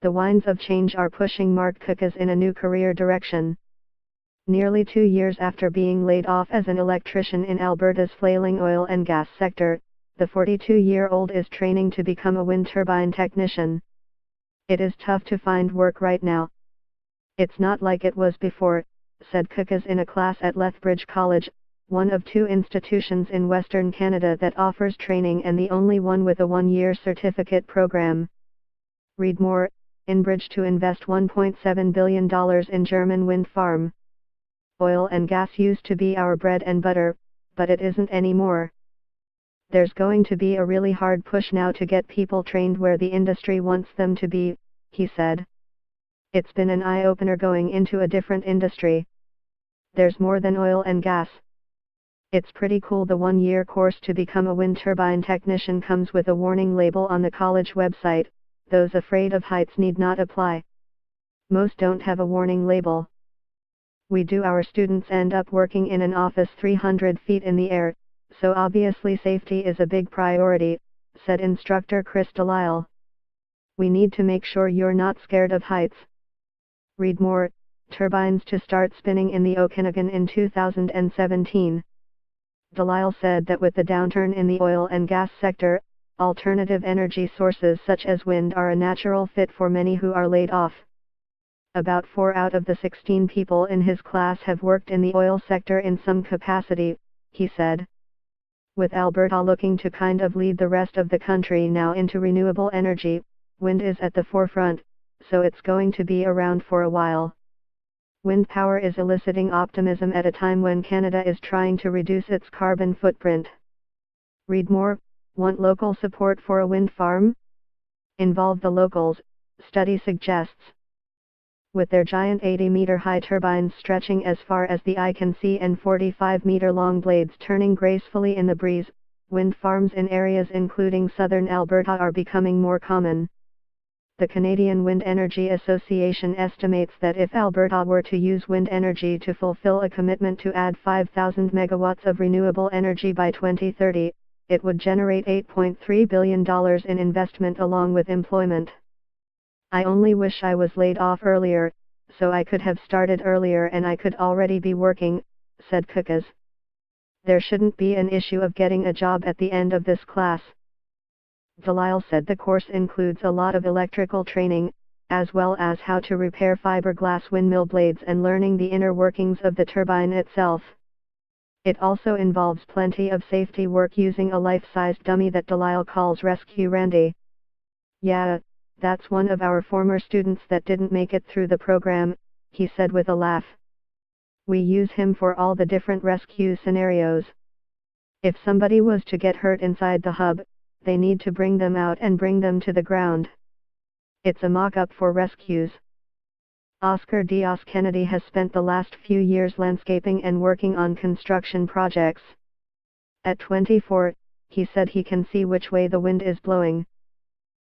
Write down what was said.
The winds of change are pushing Mark Kukas in a new career direction. Nearly 2 years after being laid off as an electrician in Alberta's flailing oil and gas sector, the 42-year-old is training to become a wind turbine technician. It is tough to find work right now. It's not like it was before, said Kukas in a class at Lethbridge College, one of 2 institutions in Western Canada that offers training and the only one with a 1-year certificate program. Read more, Enbridge to invest $1.7 billion in German wind farm. Oil and gas used to be our bread and butter, but it isn't anymore. There's going to be a really hard push now to get people trained where the industry wants them to be, he said. It's been an eye-opener going into a different industry. There's more than oil and gas. It's pretty cool. The 1-year course to become a wind turbine technician comes with a warning label on the college website. Those afraid of heights need not apply. Most don't have a warning label. We do. Our students end up working in an office 300 feet in the air, so obviously safety is a big priority, said instructor Chris Delisle. We need to make sure you're not scared of heights. Read more, turbines to start spinning in the Okanagan in 2017. Delisle said that with the downturn in the oil and gas sector, alternative energy sources such as wind are a natural fit for many who are laid off. About 4 out of the 16 people in his class have worked in the oil sector in some capacity, he said. With Alberta looking to kind of lead the rest of the country now into renewable energy, wind is at the forefront, so it's going to be around for a while. Wind power is eliciting optimism at a time when Canada is trying to reduce its carbon footprint. Read more, want local support for a wind farm? Involve the locals, study suggests. With their giant 80-meter-high turbines stretching as far as the eye can see and 45-meter-long blades turning gracefully in the breeze, wind farms in areas including southern Alberta are becoming more common. The Canadian Wind Energy Association estimates that if Alberta were to use wind energy to fulfill a commitment to add 5,000 megawatts of renewable energy by 2030, it would generate $8.3 billion in investment along with employment. I only wish I was laid off earlier, so I could have started earlier and I could already be working, said Kukas. There shouldn't be an issue of getting a job at the end of this class. Delisle said the course includes a lot of electrical training, as well as how to repair fiberglass windmill blades and learning the inner workings of the turbine itself. It also involves plenty of safety work using a life-sized dummy that Delisle calls Rescue Randy. Yeah, that's one of our former students that didn't make it through the program, he said with a laugh. We use him for all the different rescue scenarios. If somebody was to get hurt inside the hub, they need to bring them out and bring them to the ground. It's a mock-up for rescues. Oscar Diaz Kennedy has spent the last few years landscaping and working on construction projects. At 24, he said he can see which way the wind is blowing.